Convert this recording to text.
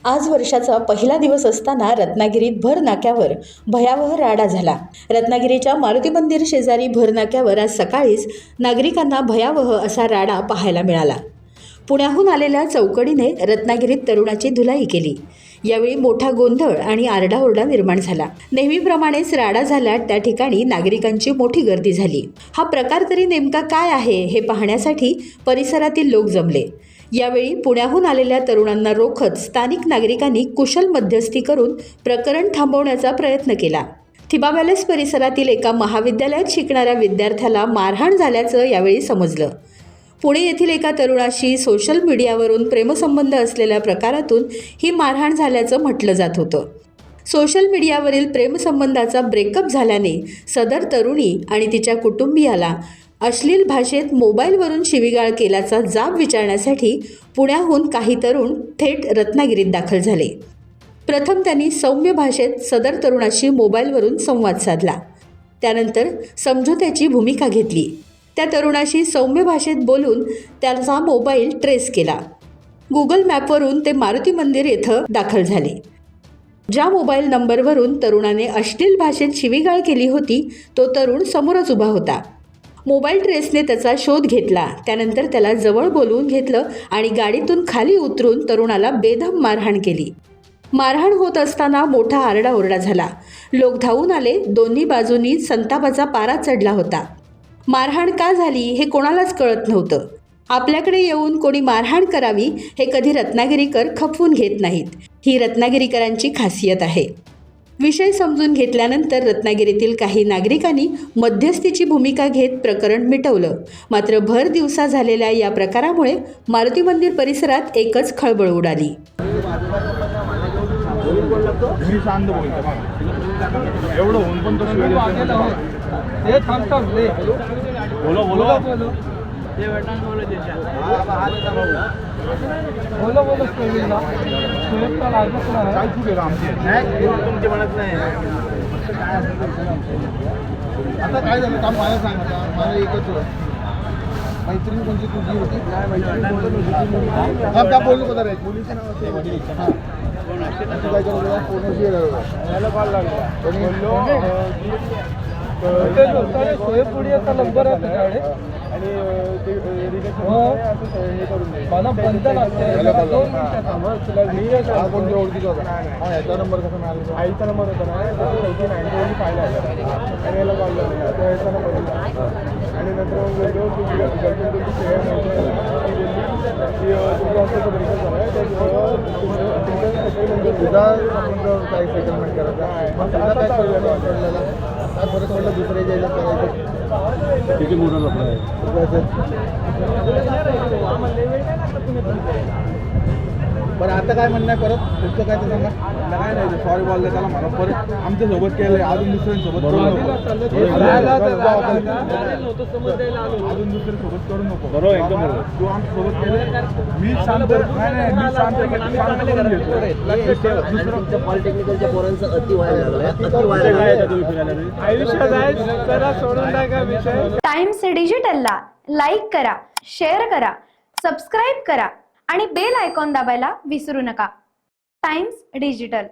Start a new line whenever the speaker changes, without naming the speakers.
आज वर्षाचा पहिला दिवस असताना रत्नागिरीत भर नाक्यावर भयावह राडा झाला। रत्नागिरीच्या मारुती मंदिर शेजारी भर नाक्यावर आज सकाळीच नागरिकांना भयावह असा राडा पाहायला मिळाला। पुण्याहून आलेल्या चौकडीने रत्नागिरीत तरुणाची धुलाई केली। यावेळी मोठा गोंधळ आणि आरडाओरडा निर्माण झाला। नेहमीप्रमाणेच राडा झाल्यात त्या ठिकाणी नागरिकांची मोठी गर्दी झाली। हा प्रकार तरी नेमका काय आहे हे पाहण्यासाठी परिसरातील लोक जमले। यावेळी पुण्याहून आलेल्या तरुणांना रोखत स्थानिक नागरिकांनी कुशल मध्यस्थी करून प्रकरण थांबवण्याचा प्रयत्न केला। थिबा पॅलेस परिसरातील एका महाविद्यालयात शिकणाऱ्या विद्यार्थ्याला मारहाण झाल्याचं यावेळी समजलं। पुणे येथील एका तरुणाशी सोशल मीडियावरून प्रेमसंबंध असलेल्या प्रकारातून ही मारहाण झाल्याचं म्हटलं जात होतं। सोशल मीडियावरील प्रेमसंबंधाचा ब्रेकअप झाल्याने सदर तरुणी आणि तिच्या कुटुंबियाला अश्लील भाषेत मोबाईलवरून शिवीगाळ केल्याचा जाब विचारण्यासाठी पुण्याहून काही तरुण थेट रत्नागिरीत दाखल झाले। प्रथम त्यांनी सौम्य भाषेत सदर तरुणाशी मोबाईलवरून संवाद साधला। त्यानंतर समझोत्याची भूमिका घेतली। त्या तरुणाशी सौम्य भाषेत बोलून त्याचा मोबाईल ट्रेस केला। गुगल मॅपवरून ते मारुती मंदिर येथे दाखल झाले। ज्या मोबाईल नंबरवरून तरुणाने अश्लील भाषेत शिवीगाळ केली होती तो तरुण समोरच उभा होता। मोबाईल ट्रेसने त्याचा शोध घेतला। त्यानंतर त्याला जवळ बोलवून घेतलं आणि गाडीतून खाली उतरून तरुणाला बेदम मारहाण केली। मारहाण होत असताना मोठा आरडाओरडा झाला। लोक धावून आले। दोन्ही बाजूंनी संतापाचा पारा चढला होता। मारहाण का झाली हे कोणालाच कळत नव्हतं। आपल्याकडे येऊन कोणी मारहाण करावी हे कधी रत्नागिरीकर खपवून घेत नाहीत। ही रत्नागिरीकरांची खासियत आहे। विषय समजून घेतल्यानंतर रत्नागिरीतील काही नागरिकांनी मध्यस्थीची भूमिका घेत प्रकरण मिटवलं। मात्र भर दिवसा झालेल्या या प्रकारामुळे मारुती मंदिर परिसरात एकच खळबळ उडाली।
आता काय झालं काम मला सांग। मला एकच मैत्रीण कोणती तुझी होती काय बोलू का रे पोलिस काय याला कॉल लागला सोयपुडी असा नंबर आहे त्याच्याकडे आणि मला बंद लागते कोणत्या ओळखीचा होता हा याचा नंबर कसा मिळाला आईचा नंबर होता ना 90 पाहिला आणि याला कॉल लागला याचा नंबर होता आणि नंतर तुझा काही सेटलमेंट करायचा काय फरक पडला दुसऱ्या जायला करायचं किती मोठा लफडा बरं आता काय म्हणणं आहे परत तुमचं काय ते सांगा काय नाही सॉरी बोललं त्याला मला परत आमच्यासोबत केलं अजून दुसऱ्यांसोबत करू नको अजून दुसऱ्यांसोबत करू नको बरोबर एकदम बरोबर तू आमच्यासोबत केलं मी शांत नाही मी शांत
पॉलिटेक्निकलच्या पोरांचं अति व्हायला लागलं
आयुष्यात सोडून टाका विषय।
टाइम्स डिजिटलला लाईक करा, शेअर करा, सबस्क्राईब करा आणि बेल आयकॉन दाबायला विसरू नका। Times digital.